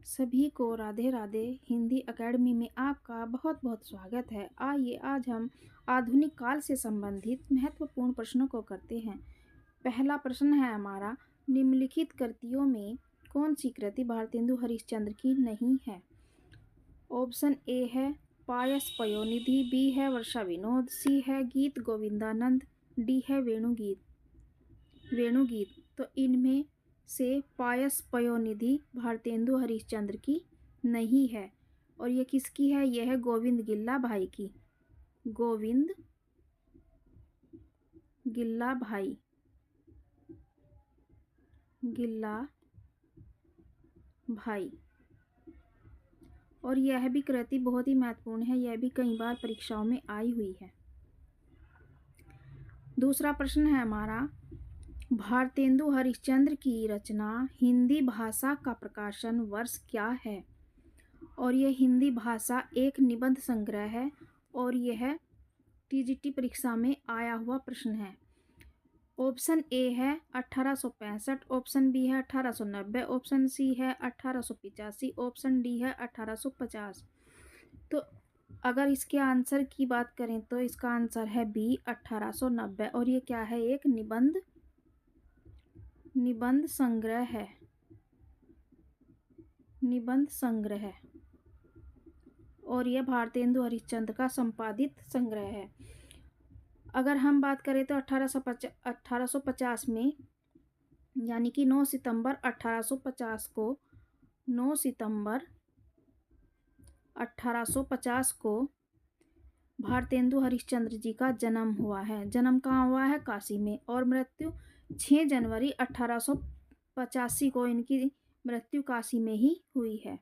सभी को राधे राधे। हिंदी एकेडमी में आपका बहुत बहुत स्वागत है। आइए आज हम आधुनिक काल से संबंधित महत्वपूर्ण प्रश्नों को करते हैं। पहला प्रश्न है हमारा, निम्नलिखित कृतियों में कौन सी कृति भारतेंदु हरिश्चंद्र की नहीं है? ऑप्शन ए है पायस पयोनिधि, बी है वर्षा विनोद, सी है गीत गोविंदानंद, डी है वेणुगीत। तो इनमें से पायस पयोनिधि भारतेंदु हरिश्चंद्र की नहीं है। और ये किसकी है? यह है गोविंद गिल्ला भाई की। गोविंद गिल्ला भाई, गिल्ला भाई। और यह भी कृति बहुत ही महत्वपूर्ण है, यह भी कई बार परीक्षाओं में आई हुई है। दूसरा प्रश्न है हमारा, भारतेंदु हरिश्चंद्र की रचना हिंदी भाषा का प्रकाशन वर्ष क्या है? और यह हिंदी भाषा एक निबंध संग्रह है और यह टीजीटी परीक्षा में आया हुआ प्रश्न है। ऑप्शन ए है 1865, ऑप्शन बी है 1890, ऑप्शन सी है 1885, ऑप्शन डी है 1850। तो अगर इसके आंसर की बात करें तो इसका आंसर है बी 1890। और ये क्या है? एक निबंध संग्रह है। निबंध संग्रह है और यह भारतेंदु हरिश्चंद्र का संपादित संग्रह है। अगर हम बात करें तो 1850 में, यानी कि 9 सितंबर 1850 को 9 सितंबर 1850 को भारतेंदु हरिश्चंद्र जी का जन्म हुआ है। जन्म कहाँ हुआ है? काशी में। और मृत्यु 6 जनवरी 1885 को इनकी मृत्यु काशी में ही हुई है।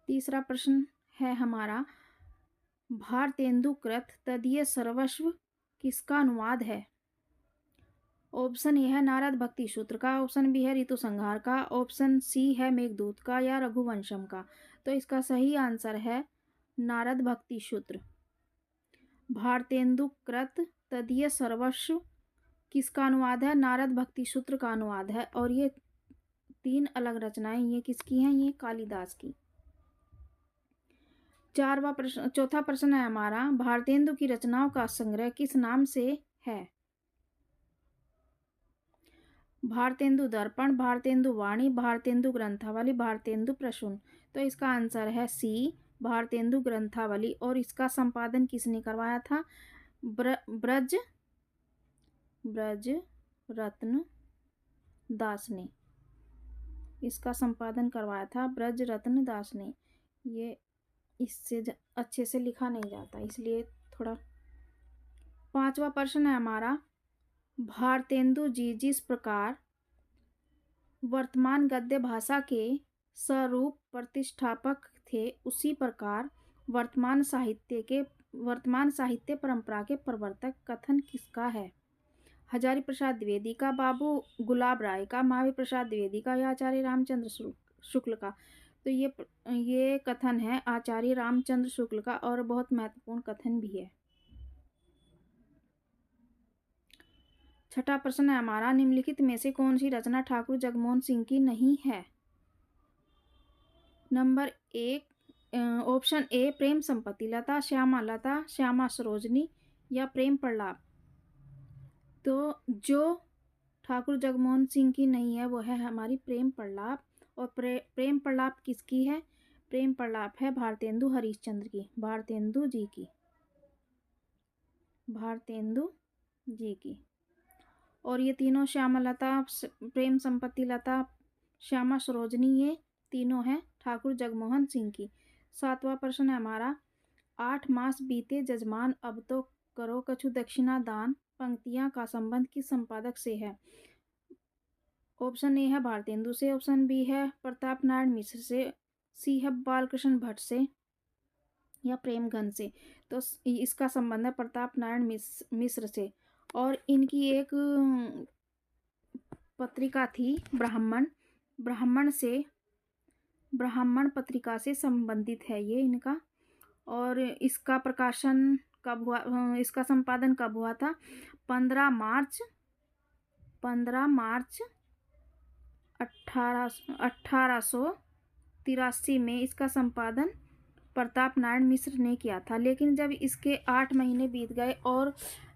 तीसरा प्रश्न है हमारा, भारतेंदु कृत तदीय सर्वस्व किसका अनुवाद है? ऑप्शन ए है नारद भक्ति सूत्र का, ऑप्शन बी है ऋतु संहार का, ऑप्शन सी है मेघदूत का या रघुवंशम का। तो इसका सही आंसर है नारद भक्ति सूत्र। भारतेंदु कृत तदीय सर्वस्व किसका अनुवाद है? नारद भक्ति सूत्र का अनुवाद है। और ये 3 अलग रचनाएं ये किसकी हैं? ये कालिदास की। चौथा प्रश्न है हमारा, भारतेंदु की रचनाओं का संग्रह किस नाम से है? भारतेंदु दर्पण, भारतेंदु वाणी, भारतेंदु ग्रंथावली, भारतेंदु प्रसून। तो इसका आंसर है सी, भारतेंदु ग्रंथावली। और इसका संपादन किसने करवाया था? ब्रज रत्न दास ने। इसका संपादन करवाया था ब्रज रत्न दास ने। ये इससे अच्छे से लिखा नहीं जाता, इसलिए थोड़ा। पांचवा प्रश्न है हमारा, भारतेंदु जी जिस प्रकार वर्तमान गद्य भाषा के स्वरूप प्रतिष्ठापक थे, उसी प्रकार वर्तमान साहित्य परंपरा के प्रवर्तक कथन किसका है? हजारी प्रसाद द्विवेदी का, बाबू गुलाब राय का, महावीर प्रसाद द्विवेदी का या आचार्य रामचंद्र शुक्ल का। तो ये कथन है आचार्य रामचंद्र शुक्ल का और बहुत महत्वपूर्ण कथन भी है। छठा प्रश्न है हमारा, निम्नलिखित में से कौन सी रचना ठाकुर जगमोहन सिंह की नहीं है? नंबर 1, ऑप्शन ए प्रेम संपत्ति लता, श्यामा लता, श्यामा सरोजनी या प्रेम प्रलाप। तो जो ठाकुर जगमोहन सिंह की नहीं है वो है हमारी प्रेम प्रलाप। और प्रेम प्रलाप किसकी है? प्रेम प्रलाप है भारतेंदु हरिश्चंद्र की, भारतेंदु जी की। और ये तीनों श्यामलता, प्रेम संपत्ति लता, श्यामा सरोजनी, ये तीनों हैं ठाकुर जगमोहन सिंह की। सातवां प्रश्न है हमारा, 8 मास बीते जजमान अब तो करो कछु दक्षिणा दान पंक्तियां का संबंध किस संपादक से है? ऑप्शन ए है भारतेंदु से, ऑप्शन बी है प्रताप नारायण मिश्र से, सी है बालकृष्ण भट्ट से या प्रेमगंज से। तो इसका संबंध है प्रताप नारायण मिश्र से। और इनकी एक पत्रिका थी ब्राह्मण पत्रिका से संबंधित है ये इनका। और इसका प्रकाशन कब हुआ, इसका संपादन कब हुआ था? 15 मार्च 1800 1883 में इसका संपादन प्रताप नारायण मिश्र ने किया था। लेकिन जब इसके 8 महीने बीत गए और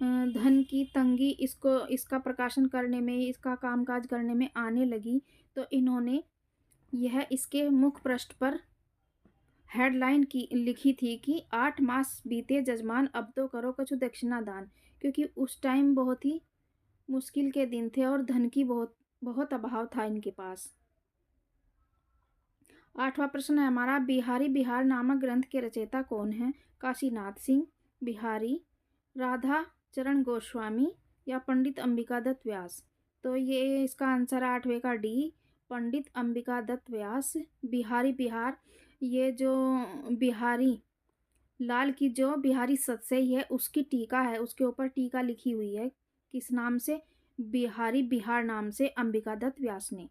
धन की तंगी इसका प्रकाशन करने में, इसका कामकाज करने में आने लगी, तो इन्होंने यह इसके मुख पृष्ठ पर हेडलाइन की लिखी थी कि 8 मास बीते जजमान, अब तो करो कछु दक्षिणा दान। क्योंकि उस टाइम बहुत ही मुश्किल के दिन थे और धन की बहुत अभाव था इनके पास। 8वां प्रश्न है हमारा, बिहारी बिहार नामक ग्रंथ के रचयिता कौन है? काशीनाथ सिंह बिहारी, राधा चरण गोस्वामी या पंडित अंबिका दत्त व्यास? तो ये इसका आंसर 8वें का डी, पंडित अंबिका दत्त व्यास। बिहारी बिहार, ये जो बिहारी लाल की जो बिहारी सतसई है उसकी टीका है, उसके ऊपर टीका लिखी हुई है। किस नाम से? बिहारी बिहार नाम से अंबिका दत्त व्यास ने।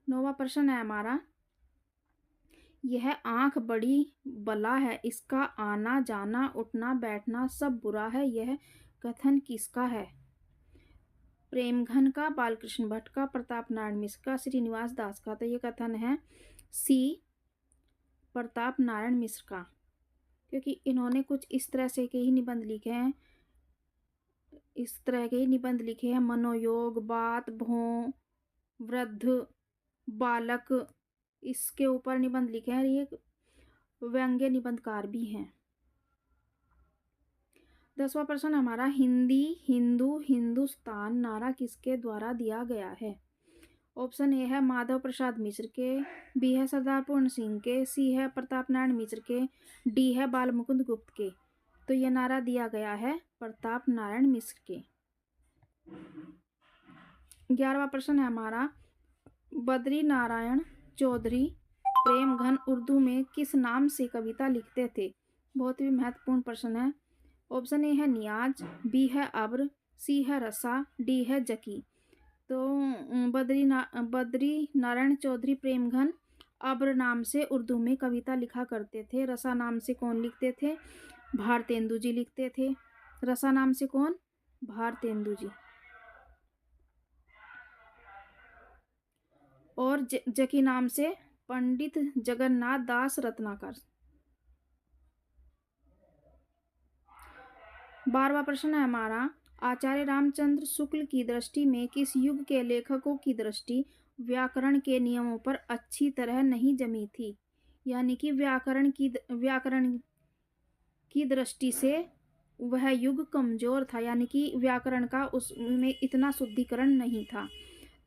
9वां प्रश्न है हमारा, यह आंख बड़ी बला है, इसका आना जाना उठना बैठना सब बुरा है, यह कथन किसका है? प्रेमघन का, बालकृष्ण भट्ट का, प्रताप नारायण मिश्र का, श्रीनिवास दास का? तो ये कथन है सी, प्रताप नारायण मिश्र का। क्योंकि इन्होंने कुछ इस तरह के ही निबंध लिखे हैं, मनोयोग, बात, भों, वृद्ध, बालक, इसके ऊपर निबंध लिखे हैं। ये व्यंग्य निबंधकार भी हैं। 10वां प्रश्न हमारा, हिंदी हिंदू हिंदुस्तान नारा किसके द्वारा दिया गया है? ऑप्शन ए है माधव प्रसाद मिश्र के, बी है सरदार पूर्ण सिंह के, सी है प्रताप नारायण मिश्र के, डी है बाल मुकुंद गुप्त के? तो यह नारा दिया गया है प्रताप नारायण मिश्र के। 11वां प्रश्न है हमारा, बद्री नारायण चौधरी प्रेमघन उर्दू में किस नाम से कविता लिखते थे? बहुत ही महत्वपूर्ण प्रश्न है। ऑप्शन ए है नियाज, बी है अब्र, सी है रसा, डी है जकी? तो बद्री नारायण चौधरी प्रेमघन अब्र नाम से उर्दू में कविता लिखा करते थे। रसा नाम से कौन लिखते थे? भारतेंदु जी लिखते थे। रसा नाम से कौन? भारतेंदु जी। और जकी नाम से पंडित जगन्नाथ दास रत्नाकर। 12वां प्रश्न है हमारा, आचार्य रामचंद्र शुक्ल की दृष्टि में किस युग के लेखकों की दृष्टि व्याकरण के नियमों पर अच्छी तरह नहीं जमी थी? यानी कि व्याकरण की दृष्टि से वह युग कमजोर था, यानी कि व्याकरण का उसमें इतना शुद्धिकरण नहीं था।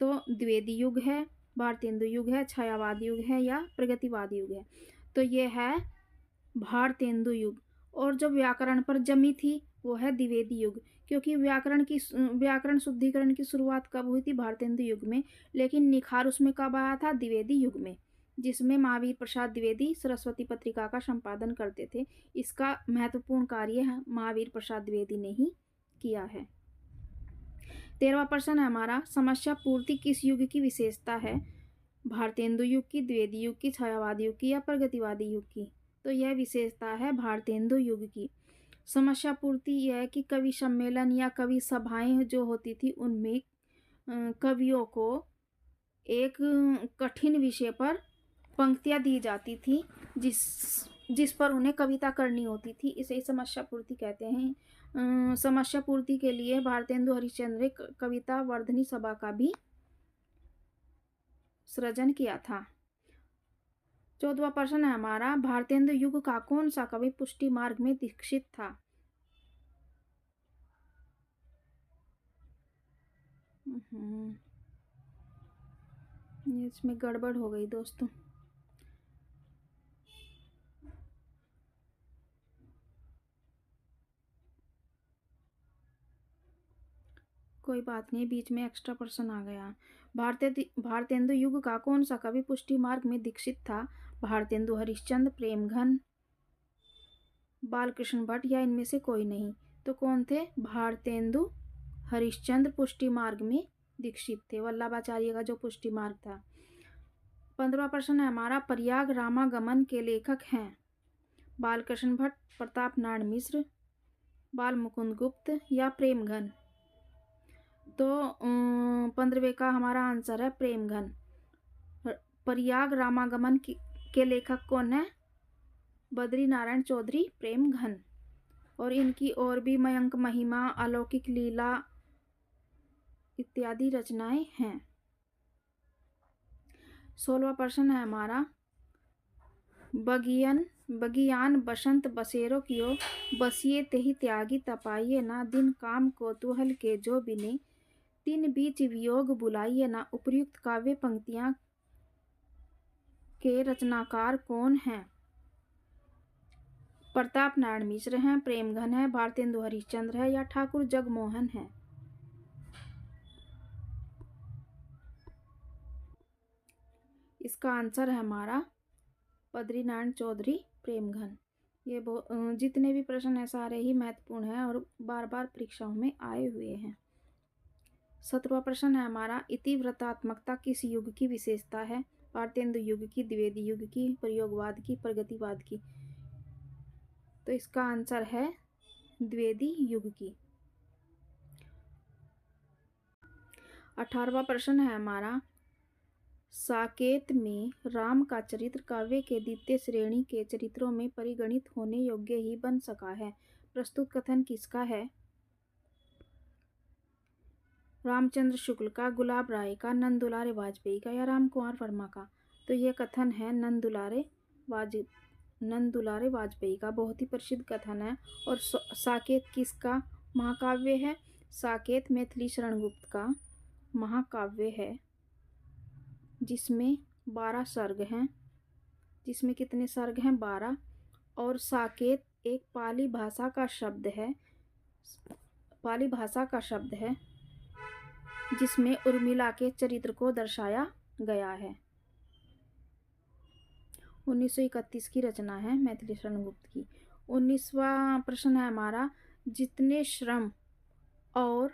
तो द्विवेदी युग है, भारतेंदु युग है, छायावाद युग है या प्रगतिवाद युग है? तो यह है भारतेंदु युग। और जो व्याकरण पर जमी थी वो है द्विवेदी युग। क्योंकि व्याकरण शुद्धिकरण की शुरुआत कब हुई थी? भारतेंदु युग में। लेकिन निखार उसमें कब आया था? द्विवेदी युग में, जिसमें महावीर प्रसाद द्विवेदी सरस्वती पत्रिका का संपादन करते थे। इसका महत्वपूर्ण कार्य महावीर प्रसाद द्विवेदी ने ही किया है। 13वां प्रश्न है हमारा, समस्या पूर्ति किस युग की विशेषता है? भारतेंदु युग की, द्विवेदी युग की, छायावादी युग की या प्रगतिवादी युग की? तो यह विशेषता है भारतेंदु युग की। समस्या पूर्ति यह है कि कवि सम्मेलन या कवि सभाएं जो होती थी उनमें कवियों को एक कठिन विषय पर पंक्तियां दी जाती थी जिस पर उन्हें कविता करनी होती थी। इसे समस्या पूर्ति कहते हैं। समस्या पूर्ति के लिए भारतेंदु हरिश्चंद्र ने कविता वर्धनी सभा का भी सृजन किया था। 14वां प्रश्न है हमारा, भारतेंदु युग का कौन सा कवि पुष्टि मार्ग में दीक्षित था? ये इसमें गड़बड़ हो गई दोस्तों। कोई बात नहीं, बीच में एक्स्ट्रा प्रश्न आ गया। भारतेंदु युग का कौन सा कवि पुष्टि मार्ग में दीक्षित था? भारतेंदु हरिश्चंद्र, प्रेमघन, बालकृष्ण भट्ट या इनमें से कोई नहीं? तो कौन थे? भारतेंदु हरिश्चंद्र पुष्टि मार्ग में दीक्षित थे। वल्लभाचार्य का जो पुष्टि मार्ग था। 15वां प्रश्न है हमारा, प्रयाग रामागमन के लेखक हैं बालकृष्ण भट्ट, प्रताप नारायण मिश्र, बाल मुकुंद गुप्त या प्रेमघन? तो 15वें का हमारा आंसर है प्रेमघन। प्रयाग रामागमन के लेखक कौन है? बद्री नारायण चौधरी प्रेमघन। और इनकी और भी मयंक महिमा, अलौकिक लीला इत्यादि रचनाएं हैं। 16वां प्रश्न है हमारा, बगियान बसंत बसेरो कियो, बसिए तेहि त्यागी तपाइए ना, दिन काम कौतूहल के जो बिने, तीन बीच वियोग बुलाइए ना। उपर्युक्त काव्य पंक्तियां के रचनाकार कौन हैं? प्रताप नारायण मिश्र हैं, प्रेमघन है, भारतेंदु हरिश्चंद्र है या ठाकुर जगमोहन है? इसका आंसर है हमारा बद्री नारायण चौधरी प्रेमघन। ये जितने भी प्रश्न हैं सारे ही महत्वपूर्ण हैं और बार बार परीक्षाओं में आए हुए हैं। 17वां प्रश्न है हमारा, इतिवृत्तात्मकता किस युग की विशेषता है? भारतेंदु युग की, द्विवेदी युग की, प्रयोगवाद की, प्रगतिवाद की? तो इसका आंसर है द्विवेदी युग की। 18वां प्रश्न है हमारा, साकेत में राम का चरित्र काव्य के द्वितीय श्रेणी के चरित्रों में परिगणित होने योग्य ही बन सका है। प्रस्तुत कथन किसका है? रामचंद्र शुक्ल का, गुलाब राय का, नंद दुलारे वाजपेयी का या राम कुमार वर्मा का? तो यह कथन है नंद दुलारे वाजपेयी का। बहुत ही प्रसिद्ध कथन है। और साकेत किसका महाकाव्य है? साकेत मैथिली शरण गुप्त का महाकाव्य है, जिसमें 12 सर्ग हैं। जिसमें कितने सर्ग हैं? 12। और साकेत एक पाली भाषा का शब्द है, जिसमें उर्मिला के चरित्र को दर्शाया गया है। 1931 की रचना है मैथिली शरण गुप्त की। 19वां प्रश्न है हमारा, जितने श्रम और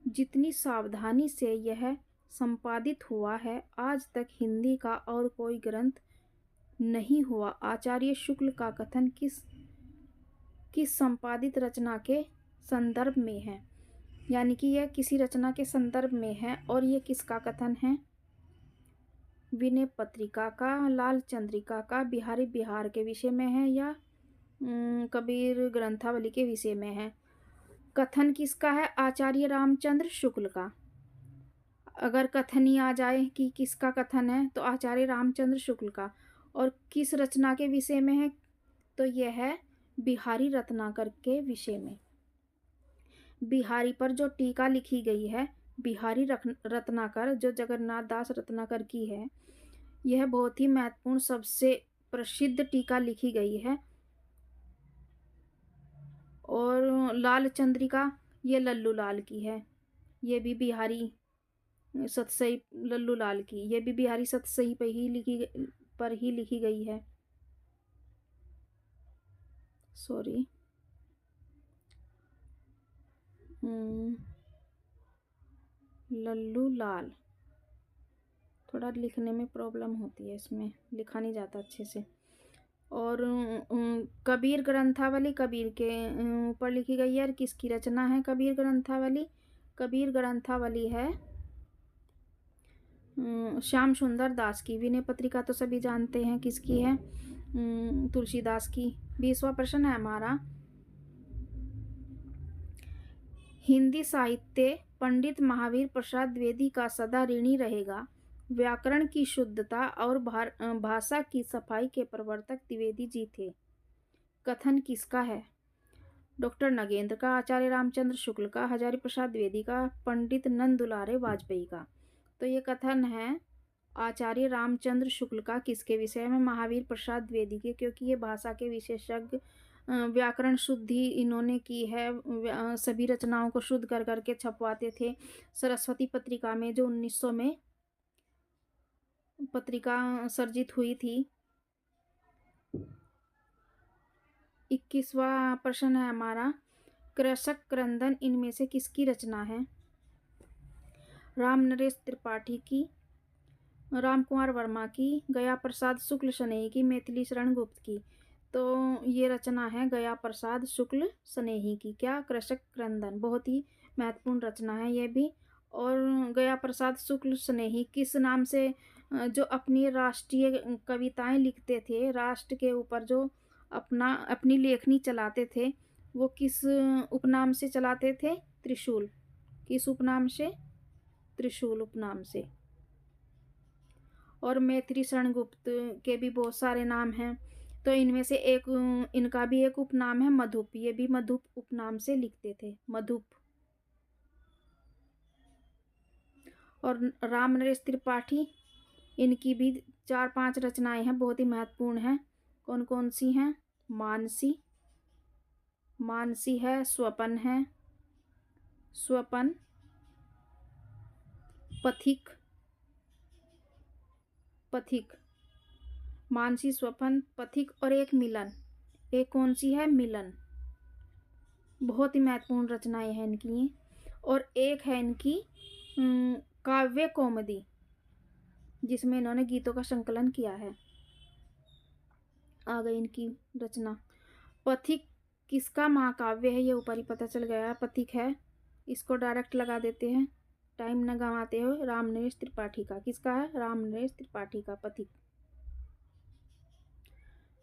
जितनी सावधानी से यह संपादित हुआ है, आज तक हिंदी का और कोई ग्रंथ नहीं हुआ। आचार्य शुक्ल का कथन किस संपादित रचना के संदर्भ में है? यानी कि यह किसी रचना के संदर्भ में है। और यह किसका कथन है? विनय पत्रिका का, लाल चंद्रिका का, बिहारी बिहार के विषय में है या कबीर ग्रंथावली के विषय में है? कथन किसका है? आचार्य रामचंद्र शुक्ल का। अगर कथन ही आ जाए कि किसका कथन है तो आचार्य रामचंद्र शुक्ल का। और किस रचना के विषय में है? तो यह है बिहारी रत्नाकर के विषय में। बिहारी पर जो टीका लिखी गई है, बिहारी रत्नाकर, जो जगन्नाथ दास रत्नाकर की है, यह बहुत ही महत्वपूर्ण, सबसे प्रसिद्ध टीका लिखी गई है। और लाल चंद्रिका ये लल्लू लाल की है। ये भी बिहारी सतसई लल्लू लाल की, ये भी बिहारी सतसई पर ही लिखी गई है। सॉरी, लल्लू लाल, थोड़ा लिखने में प्रॉब्लम होती है, इसमें लिखा नहीं जाता अच्छे से। और कबीर ग्रंथावली कबीर के ऊपर लिखी गई है। और किसकी रचना है कबीर ग्रंथावली? कबीर ग्रंथावली है श्याम सुंदर दास की। विनय पत्रिका तो सभी जानते हैं किसकी है, तुलसीदास की। 20वां प्रश्न है हमारा, हिंदी साहित्य पंडित महावीर प्रसाद द्विवेदी का सदा ऋणी रहेगा। व्याकरण की शुद्धता और भाषा की सफाई के प्रवर्तक द्विवेदी जी थे। कथन किसका है? डॉक्टर नगेंद्र का, आचार्य रामचंद्र शुक्ल का, हजारी प्रसाद द्विवेदी का, पंडित नंद दुलारे वाजपेयी का? तो ये कथन है आचार्य रामचंद्र शुक्ल का। किसके विषय में? महावीर प्रसाद द्विवेदी के, क्योंकि ये भाषा के विशेषज्ञ, व्याकरण शुद्धि इन्होंने की है। सभी रचनाओं को शुद्ध कर करके छपवाते थे। सरस्वती पत्रिका में, जो 1900 में पत्रिका सर्जित हुई थी। 21वां प्रश्न है हमारा, कृषक क्रंदन इनमें से किसकी रचना है? राम नरेश त्रिपाठी की, राम कुमार वर्मा की, गया प्रसाद शुक्ल स्नेही की, मैथिली शरण गुप्त की? तो ये रचना है गया प्रसाद शुक्ल स्नेही की। क्या? कृषक क्रंदन। बहुत ही महत्वपूर्ण रचना है ये भी। और गया प्रसाद शुक्ल स्नेही किस नाम से जो अपनी राष्ट्रीय कविताएं लिखते थे, राष्ट्र के ऊपर जो अपनी लेखनी चलाते थे, वो किस उपनाम से चलाते थे? त्रिशूल। किस उपनाम से? त्रिशूल उपनाम से। और मैत्री शरण गुप्त के भी बहुत सारे नाम हैं, तो इनमें से एक इनका भी एक उपनाम है मधुप। ये भी मधुप उपनाम से लिखते थे, मधुप। और राम नरेश त्रिपाठी, इनकी भी 4-5 रचनाएं हैं, बहुत ही महत्वपूर्ण हैं। कौन कौन सी हैं? मानसी, मानसी है, स्वपन है, स्वपन, पथिक, पथिक, मानसी, स्वपन, पथिक, और एक मिलन। एक कौन सी है? मिलन। बहुत ही महत्वपूर्ण रचनाएं हैं इनकी ये। और एक है इनकी काव्य कौमुदी, जिसमें इन्होंने गीतों का संकलन किया है। आ गई इनकी रचना। पथिक किसका महाकाव्य है? ये ऊपर ही पता चल गया, पथिक है। इसको डायरेक्ट लगा देते हैं, टाइम न गंवाते हुए। राम नरेश त्रिपाठी का। किसका है? राम नरेश त्रिपाठी का पथिक।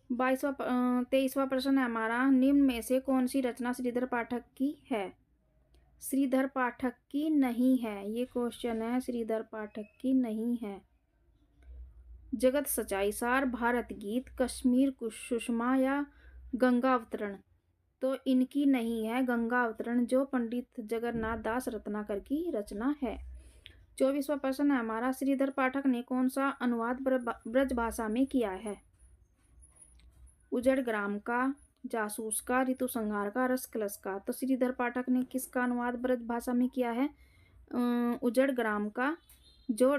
23वां प्रश्न है हमारा, निम्न में से कौन सी रचना श्रीधर पाठक की है? श्रीधर पाठक की नहीं है, ये क्वेश्चन है, श्रीधर पाठक की नहीं है। जगत सच्चाई सार, भारत गीत, कश्मीर सुषमा या गंगा अवतरण? तो इनकी नहीं है गंगा अवतरण, जो पंडित जगन्नाथ दास रत्नाकर की रचना है। 24वां प्रश्न है हमारा, श्रीधर पाठक ने कौन सा अनुवाद ब्रज भाषा में किया है? उजड़ ग्राम का, जासूस का, ऋतु संहार का, रस कलश का? तो श्रीधर पाठक ने किसका अनुवाद ब्रज भाषा में किया है? उजड़ ग्राम का, जो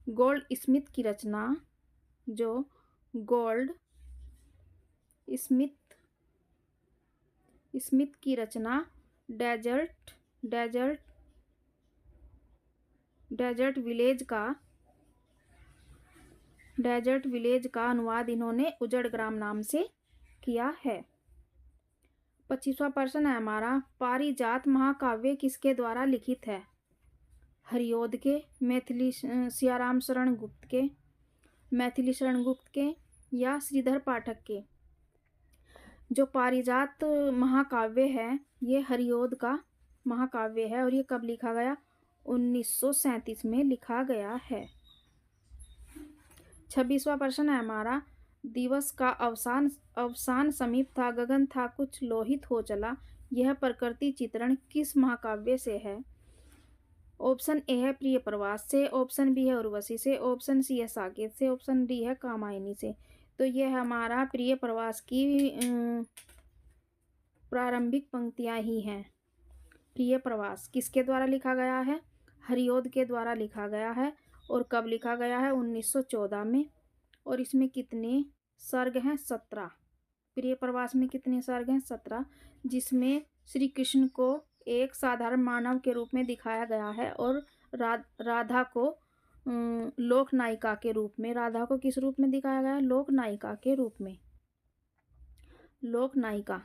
गोल्ड स्मिथ की रचना, जो गोल्ड स्मिथ की रचना डेजर्ट विलेज का अनुवाद इन्होंने उजड़ ग्राम नाम से किया है। 25वां प्रश्न है हमारा, पारिजात महाकाव्य किसके द्वारा लिखित है? हरिओद के, मैथिली सियाराम शरण गुप्त के, मैथिली शरण गुप्त के, या श्रीधर पाठक के? जो पारिजात महाकाव्य है, ये हरिओद का महाकाव्य है, और ये कब लिखा गया? 1937 में लिखा गया है। 26वां प्रश्न है हमारा, दिवस का अवसान समीप था, गगन था कुछ लोहित हो चला, यह प्रकृति चित्रण किस महाकाव्य से है? ऑप्शन ए है प्रिय प्रवास से, ऑप्शन बी है उर्वशी से, ऑप्शन सी है साकेत से, ऑप्शन डी है कामायनी से। तो यह हमारा प्रिय प्रवास की प्रारंभिक पंक्तियां ही हैं। प्रिय प्रवास किसके द्वारा लिखा गया है? हरिओद के द्वारा लिखा गया है। और कब लिखा गया है? 1914 में। और इसमें कितने सर्ग हैं? 17। प्रिय प्रवास में कितने सर्ग हैं? 17, जिसमें श्री कृष्ण को एक साधारण मानव के रूप में दिखाया गया है, और राधा को लोक नायिका के रूप में। राधा को किस रूप में दिखाया गया है? लोक नायिका के रूप में। लोक नायिका,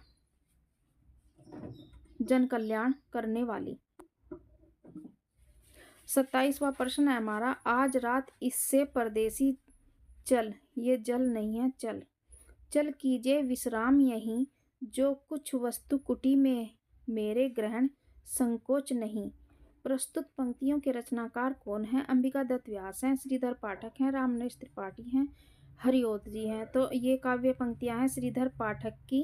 जन कल्याण करने वाली। 27वां प्रश्न है हमारा, आज रात इससे परदेसी चल, ये जल नहीं है, चल, चल कीजिए विश्राम यहीं, जो कुछ वस्तु कुटी में मेरे ग्रहण संकोच नहीं। प्रस्तुत पंक्तियों के रचनाकार कौन हैं? अंबिका दत्त व्यास हैं, श्रीधर पाठक हैं, राम नरेश त्रिपाठी हैं, हरिओद जी हैं। तो ये काव्य पंक्तियां हैं श्रीधर पाठक की।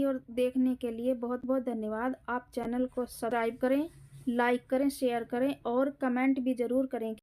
और देखने के लिए बहुत बहुत धन्यवाद। आप चैनल को सब्सक्राइब करें, लाइक करें, शेयर करें, और कमेंट भी ज़रूर करें।